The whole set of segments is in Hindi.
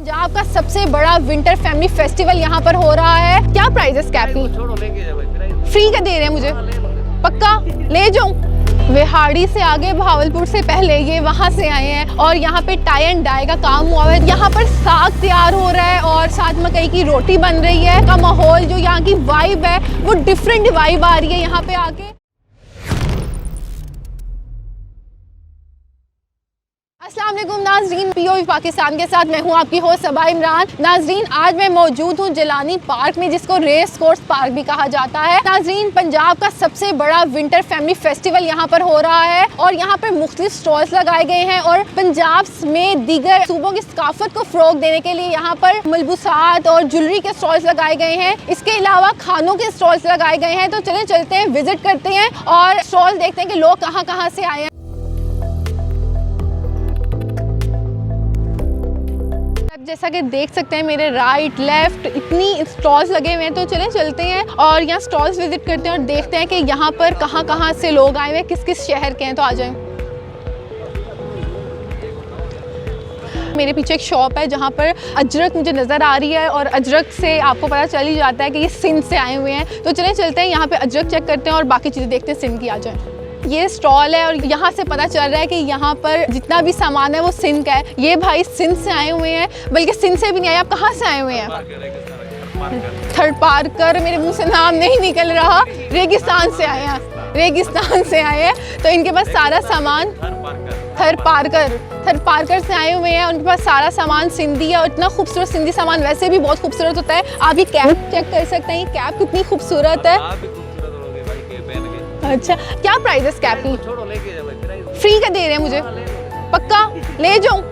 पंजाब का सबसे बड़ा विंटर फैमिली फेस्टिवल यहाँ पर हो रहा है। क्या प्राइजेस कैप की? फ्री का दे रहे हैं मुझे? पक्का ले जाऊं? विहाड़ी से आगे, भावलपुर से पहले ये वहाँ से आए हैं और यहाँ पे टाई एंड डाई का काम हुआ है। यहाँ पर साग तैयार हो रहा है और साथ मकई की रोटी बन रही है। का माहौल, जो यहाँ की वाइब है वो डिफरेंट वाइब आ रही है यहाँ पे आके। अस्सलाम वालेकुम नाजरीन, पीओवी पाकिस्तान के साथ मैं हूं आपकी होस्ट सबा इमरान। नाजरीन, आज मैं मौजूद हूं जिलानी पार्क में, जिसको रेस कोर्स पार्क भी कहा जाता है। नाजरीन, पंजाब का सबसे बड़ा विंटर फैमिली फेस्टिवल यहां पर हो रहा है और यहां पर मुख्तलिफ स्टॉल्स लगाए गए हैं और पंजाब में दीगर सूबों की सकाफत को फ़रोग देने के लिए यहाँ पर मलबूसात और ज्वेलरी के स्टॉल्स लगाए गए हैं। इसके अलावा खानों के स्टॉल्स लगाए गए हैं। तो चलते हैं, विजिट करते हैं और स्टॉल देखते हैं कि लोग कहाँ से आए हैं। जैसा कि देख सकते हैं मेरे राइट लेफ्ट इतनी स्टॉल्स लगे हुए हैं। तो चलते हैं और यहाँ स्टॉल्स विजिट करते हैं और देखते हैं कि यहाँ पर कहाँ से लोग आए हुए हैं, किस किस शहर के हैं। तो आ जाएं। मेरे पीछे एक शॉप है जहाँ पर अजरक मुझे नज़र आ रही है और अजरक से आपको पता चल ही जाता है कि ये सिंध से आए हुए हैं। तो चलते हैं यहाँ पे अजरक चेक करते हैं और बाकी चीज़ें देखते हैं सिंध की। आ जाएं। ये स्टॉल है और यहाँ से पता चल रहा है कि यहाँ पर जितना भी सामान है वो सिंध का है। ये भाई सिंध से आए हुए हैं, बल्कि सिंध से भी नहीं आए। आप कहाँ से आए हुए हैं? थर्ड पार्कर, मेरे मुंह से नाम नहीं निकल रहा। रेगिस्तान से आए हैं, रेगिस्तान से आए हैं। तो इनके पास सारा सामान थर्ड पार्कर से आए हुए हैं। उनके पास सारा सामान सिंधी है और इतना खूबसूरत सिंधी सामान वैसे भी बहुत खूबसूरत होता है। आप ये कैप चेक कर सकते हैं, ये कैप कितनी खूबसूरत है। अच्छा, क्या प्राइजेस कैप की? फ्री का दे रहे हैं मुझे? पक्का ले जाऊं?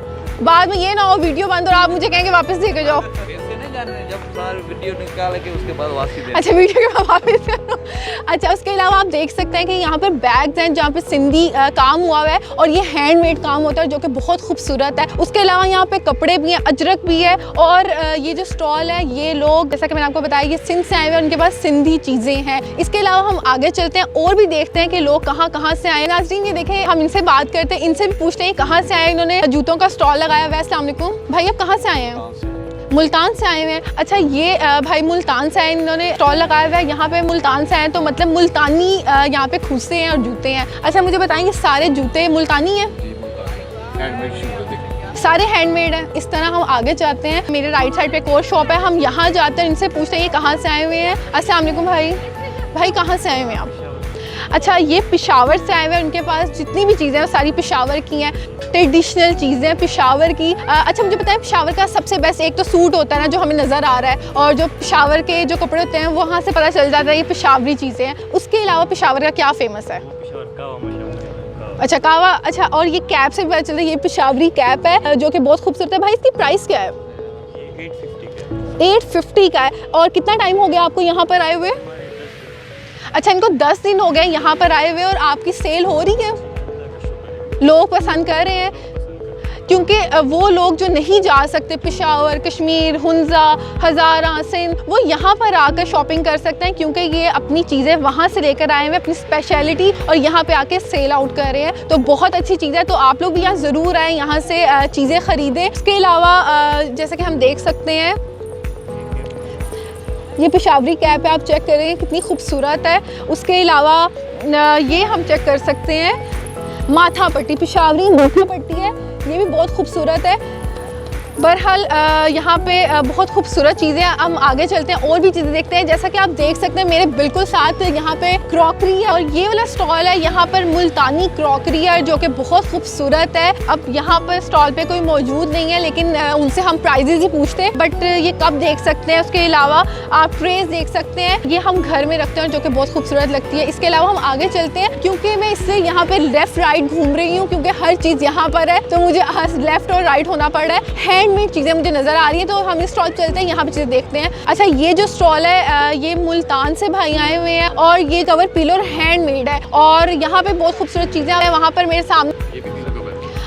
बाद में ये ना हो वीडियो बंद और आप मुझे कहेंगे वापस दे के जाओ। जब सारी वीडियो निकाल के उसके बाद वापस दे। अच्छा, वीडियो के वापस करो। अच्छा, उसके अलावा आप देख सकते हैं कि यहाँ पर बैग्स हैं जहाँ पे सिंधी काम हुआ हुआ है और ये हैंडमेड काम होता है जो कि बहुत खूबसूरत है। उसके अलावा यहाँ पे कपड़े भी हैं, अजरक भी है और ये जो स्टॉल है, ये लोग जैसा कि मैंने आपको बताया ये सिंध से आए हुए हैं, उनके पास सिंधी चीज़ें हैं। इसके अलावा हम आगे चलते हैं और भी देखते हैं कि लोग कहाँ से आए। नाज़रीन, ये देखें, हम इनसे बात करते हैं, इनसे भी पूछते हैं कहाँ से आए। इन्होंने जूतों का स्टॉल लगाया हुआ है। अस्सलाम वालेकुम भाई, आप कहाँ से आए हैं? मुल्तान से आए हुए हैं। अच्छा, ये भाई मुल्तान से आए, इन्होंने स्टॉल लगाया हुआ है यहाँ पे। मुल्तान से आए तो मतलब मुल्तानी यहाँ पे खुसे हैं और जूते हैं। अच्छा, मुझे बताएंगे सारे जूते मुल्तानी हैं? सारे हैंडमेड हैं। इस तरह हम आगे जाते हैं। मेरे राइट साइड पे एक और शॉप है, हम यहाँ जाते हैं, इनसे पूछते हैं ये कहाँ से आए हुए हैं। अस्सलाम वालेकुम भाई कहाँ से आए हुए हैं आप? अच्छा, ये पेशावर से आए हुए हैं। उनके पास जितनी भी चीज़ें हैं सारी पेशावर की हैं, ट्रेडिशनल चीज़ें पेशावर की। अच्छा, मुझे बताएं पेशावर का सबसे बेस्ट एक तो सूट होता है ना जो हमें नज़र आ रहा है, और जो पेशावर के जो कपड़े होते हैं वहाँ से पता चल जाता है ये पेशावरी चीज़ें हैं। उसके अलावा पेशावर का क्या फेमस है? अच्छा, कावा। अच्छा, और ये कैप से भी पता चलता है ये पेशावरी कैप है जो कि बहुत खूबसूरत है। भाई इसकी प्राइस क्या है? 850 का है। और कितना टाइम हो गया आपको यहाँ पर आए हुए? अच्छा, इनको 10 दिन हो गए यहाँ पर आए हुए और आपकी सेल हो रही है? लोग पसंद कर रहे हैं क्योंकि वो लोग जो नहीं जा सकते पेशावर, कश्मीर, हुंजा, हज़ारा, सिंध, वो यहाँ पर आकर शॉपिंग कर सकते हैं क्योंकि ये अपनी चीज़ें वहाँ से लेकर आए हैं अपनी स्पेशलिटी और यहाँ पे आके सेल आउट कर रहे हैं। तो बहुत अच्छी चीज़ है। तो आप लोग भी यहाँ ज़रूर आएँ, यहाँ से चीज़ें ख़रीदें। इसके अलावा जैसे कि हम देख सकते हैं ये पेशावरी कैप है, आप चेक करेंगे कितनी खूबसूरत है। उसके अलावा ये हम चेक कर सकते हैं माथा पट्टी, पेशावरी माथा पट्टी है, ये भी बहुत खूबसूरत है। बहरहाल यहाँ पे बहुत खूबसूरत चीज़ें। हम आगे चलते हैं और भी चीज़ें देखते हैं। जैसा कि आप देख सकते हैं मेरे बिल्कुल साथ यहाँ पे क्रॉकरी है और ये वाला स्टॉल है, यहाँ पर मुल्तानी क्रॉकरी है जो कि बहुत खूबसूरत है। अब यहाँ पर स्टॉल पे कोई मौजूद नहीं है लेकिन उनसे हम प्राइजेज ही पूछते हैं, बट ये कप देख सकते हैं। उसके अलावा आप ट्रेस देख सकते हैं, ये हम घर में रखते हैं जो कि बहुत खूबसूरत लगती है। इसके अलावा हम आगे चलते हैं क्योंकि मैं इससे यहाँ पे लेफ़्ट राइट घूम रही हूँ क्योंकि हर चीज़ यहाँ पर है तो मुझे लेफ़्ट और राइट होना पड़ रहा है। हैंडमेड चीज़ें मुझे नज़र आ रही हैं तो हम इस स्टॉल चलते हैं, यहाँ पे चीज़ें देखते हैं। अच्छा, ये जो स्टॉल है ये मुल्तान से भाई आए हुए हैं और ये कवर पिलो हैंडमेड है और यहाँ पे बहुत खूबसूरत चीज़ें हैं। वहाँ पर मेरे सामने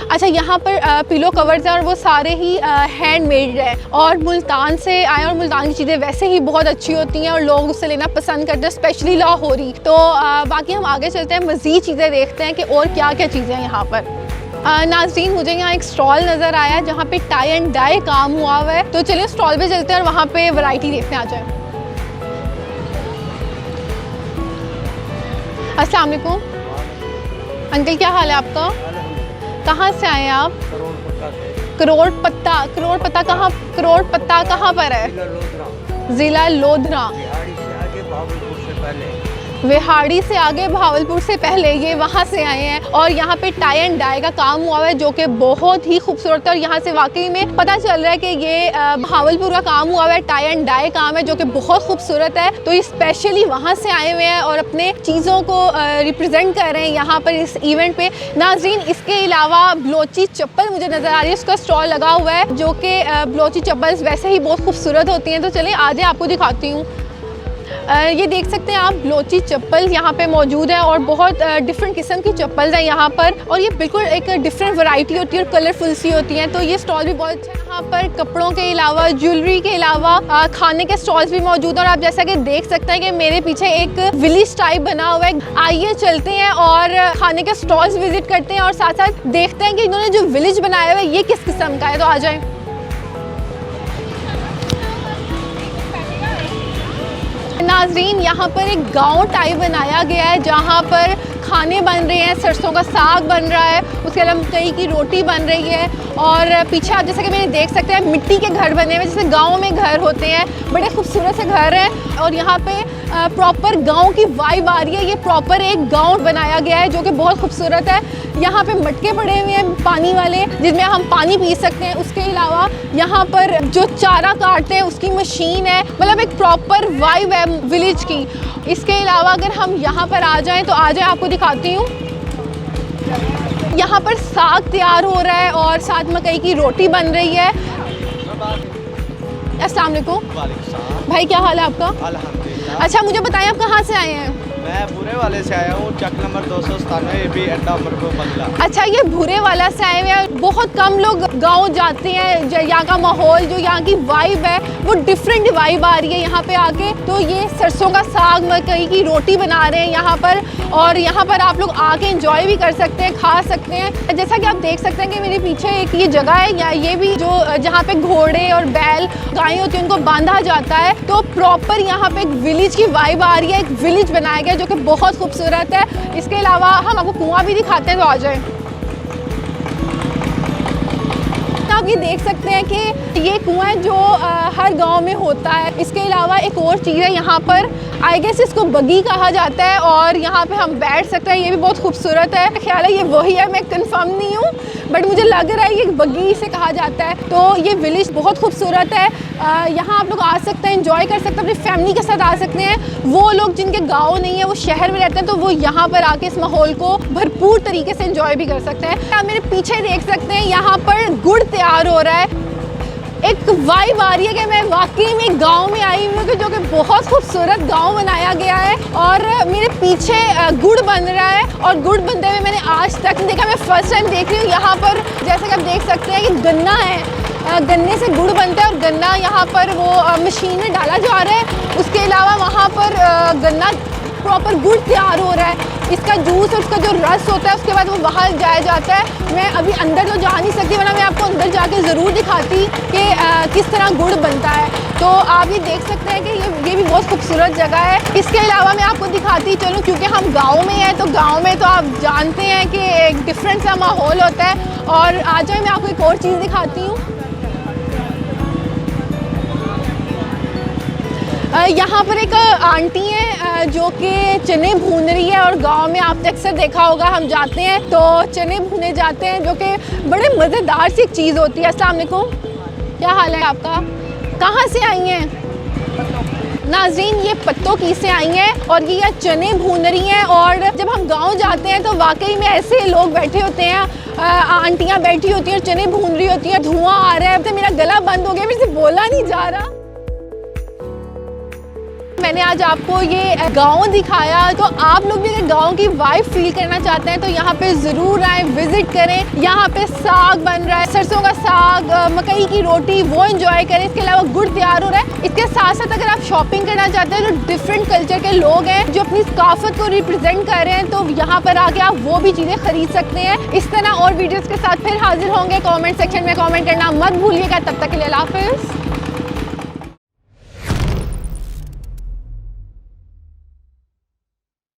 अच्छा, यहाँ पर पिलो कवर्स हैं और वो सारे ही हैंडमेड है और मुल्तान से आए और मुल्तान की चीज़ें वैसे ही बहुत अच्छी होती हैं और लोग उससे लेना पसंद करते हैं, स्पेशली लाहौरी। तो बाकी हम आगे चलते हैं, मज़ीद चीज़ें देखते हैं कि और क्या क्या चीज़ें हैं यहाँ पर। नाज़रीन, मुझे यहाँ एक स्टॉल नज़र आया जहाँ पे टाई एंड डाई काम हुआ हुआ है, तो चलिए स्टॉल पे चलते हैं और वहाँ पे वैरायटी देखने आ जाए। अस्सलाम वालेकुम अंकल, क्या हाल है आपका? कहाँ से आए हैं आप? करोड़ पत्ता कहाँ पर है? ज़िला लोधरा। विहाड़ी से आगे भावलपुर से पहले ये वहाँ से आए हैं और यहाँ पे टाई एंड डाई का काम हुआ है जो कि बहुत ही खूबसूरत है। और यहाँ से वाकई में पता चल रहा है कि ये भावलपुर का काम हुआ है, टाई एंड डाई काम है जो कि बहुत खूबसूरत है। तो ये स्पेशली वहाँ से आए हुए हैं और अपने चीज़ों को रिप्रेजेंट कर रहे हैं यहाँ पर इस इवेंट पे। नाज़रीन, इसके अलावा बलोची चप्पल मुझे नज़र आ रही है, उसका स्टॉल लगा हुआ है जो कि बलोची चप्पल वैसे ही बहुत खूबसूरत होती हैं। तो चलिए आज आपको दिखाती हूँ। ये देख सकते हैं आप, बलोची चप्पल यहाँ पे मौजूद है और बहुत डिफरेंट किस्म की चप्पल है यहाँ पर, और ये बिल्कुल एक डिफरेंट वैरायटी होती है और कलरफुल सी होती है। तो ये स्टॉल भी बहुत अच्छा है। यहाँ पर कपड़ों के अलावा, ज्वेलरी के अलावा खाने के स्टॉल्स भी मौजूद हैं। और आप जैसा कि देख सकते हैं कि मेरे पीछे एक विलेज टाइप बना हुआ है। आइए चलते हैं और खाने के स्टॉल्स विजिट करते हैं और साथ साथ देखते हैं कि इन्होंने जो विलेज बनाया हुआ है ये किस किस्म का है। तो आ जाए। नाज़रीन, यहाँ पर एक गांव टाइप बनाया गया है जहाँ पर खाने बन रहे हैं, सरसों का साग बन रहा है, उसके अलावा मकई की रोटी बन रही है। और पीछे आप जैसे कि मैंने देख सकते हैं मिट्टी के घर बने हुए, जैसे गांव में घर होते हैं, बड़े खूबसूरत से घर हैं। और यहाँ पे प्रॉपर गांव की वाइब आ रही है। ये प्रॉपर एक गांव बनाया गया है जो कि बहुत खूबसूरत है। यहाँ पे मटके पड़े हुए हैं पानी वाले जिसमें हम पानी पी सकते हैं। उसके अलावा यहाँ पर जो चारा काटते हैं उसकी मशीन है, मतलब एक प्रॉपर वाइब है विलेज की। इसके अलावा अगर हम यहाँ पर आ जाएं तो आ जाए, आपको दिखाती हूँ। यहाँ पर साग तैयार हो रहा है और साथ मकई की रोटी बन रही है। अस्सलाम वालेकुम भाई, क्या हाल है आपका? अल्हम्दुलिल्लाह। अच्छा, मुझे बताएं आप कहाँ से आए हैं? मैं भूरे वाले से आया हूँ, चक नंबर 297 भी अड्डा मरको बंगला। अच्छा, ये भूरे वाला से आए हुए हैं। बहुत कम लोग गांव जाते हैं। यहाँ का माहौल, जो यहाँ की वाइब है वो डिफरेंट वाइब आ रही है यहाँ पे आके। तो ये सरसों का साग, मकई की रोटी बना रहे हैं यहाँ पर, और यहाँ पर आप लोग आके एंजॉय भी कर सकते हैं, खा सकते हैं। जैसा कि आप देख सकते हैं कि मेरे पीछे एक ये जगह है, या ये भी जो जहाँ पे घोड़े और बैल गायें होती हैं उनको बांधा जाता है। तो प्रॉपर यहाँ पे एक विलेज की वाइब आ रही है, एक विलेज बनाया गया जो कि बहुत खूबसूरत है। इसके अलावा हम आपको कुआं भी दिखाते हैं, तो आ जाए। आप ये देख सकते हैं कि ये कुआं जो हर गांव में होता है। इसके अलावा एक और चीज़ है यहाँ पर, आई गेस इसको बगी कहा जाता है, और यहाँ पे हम बैठ सकते हैं। ये भी बहुत खूबसूरत है। ख्याल है ये वही है, मैं कंफर्म नहीं हूँ, बट मुझे लग रहा है ये बगी से कहा जाता है। तो ये विलेज बहुत खूबसूरत है। यहाँ आप लोग आ सकते हैं, एंजॉय कर सकते हैं, अपनी फैमिली के साथ आ सकते हैं। वो लोग जिनके गाँव नहीं है, वो शहर में रहते हैं, तो वो यहाँ पर आके इस माहौल को भरपूर तरीके से एंजॉय भी कर सकते हैं। आप मेरे पीछे देख सकते हैं यहाँ पर गुड़ तैयार हो रहा है। एक वाइब आ रही है कि मैं वाकई में गांव में आई हूँ, जो कि बहुत खूबसूरत गांव बनाया गया है। और मेरे पीछे गुड़ बन रहा है, और गुड़ बनते हुए मैंने आज तक नहीं देखा, मैं फर्स्ट टाइम देख रही हूँ। यहाँ पर जैसे कि आप देख सकते हैं कि गन्ना है, गन्ने से गुड़ बनता है, और गन्ना यहाँ पर वो मशीन में डाला जा रहा है। उसके अलावा वहाँ पर गन्ना प्रॉपर गुड़ तैयार हो रहा है। इसका जूस और उसका जो रस होता है उसके बाद वो बाहर जाया जाता है। मैं अभी अंदर तो जा नहीं सकती, वरना मैं आपको अंदर जाके ज़रूर दिखाती कि किस तरह गुड़ बनता है। तो आप ये देख सकते हैं कि ये भी बहुत खूबसूरत जगह है। इसके अलावा मैं आपको दिखाती चलूँ, क्योंकि हम गाँव में हैं, तो गाँव में तो आप जानते हैं कि एक डिफरेंट सा माहौल होता है। और आ जाए, मैं आपको एक और चीज़ दिखाती हूँ। यहाँ पर एक आंटी है जो कि चने भून रही है, और गांव में आपने अक्सर देखा होगा, हम जाते हैं तो चने भुने जाते हैं, जो कि बड़े मज़ेदार सी एक चीज़ होती है। अस्सलाम वालेकुम, क्या हाल है आपका? कहाँ से आई हैं? नाज़रीन, ये पत्तों की से आई हैं और ये चने भून रही हैं। और जब हम गांव जाते हैं तो वाकई में ऐसे लोग बैठे होते हैं, आंटियाँ बैठी होती हैं, चने भून रही होती हैं, धुआं आ रहा है। अब तो मेरा गला बंद हो गया, मेरे से बोला नहीं जा रहा। मैंने आज आपको ये गांव दिखाया, तो आप लोग भी अगर गांव की वाइब फील करना चाहते हैं तो यहाँ पे ज़रूर आए, विजिट करें। यहाँ पे साग बन रहा है, सरसों का साग, मकई की रोटी, वो एंजॉय करें। इसके अलावा गुड़ तैयार हो रहा है। इसके साथ साथ अगर आप शॉपिंग करना चाहते हैं तो डिफरेंट कल्चर के लोग हैं जो अपनी सकाफत को रिप्रेजेंट कर रहे हैं, तो यहाँ पर आके आप वो भी चीज़ें खरीद सकते हैं। इस तरह और वीडियोज़ के साथ फिर हाजिर होंगे। कॉमेंट सेक्शन में कॉमेंट करना मत भूलिएगा। तब तक के लिए अल्लाह हाफिज़।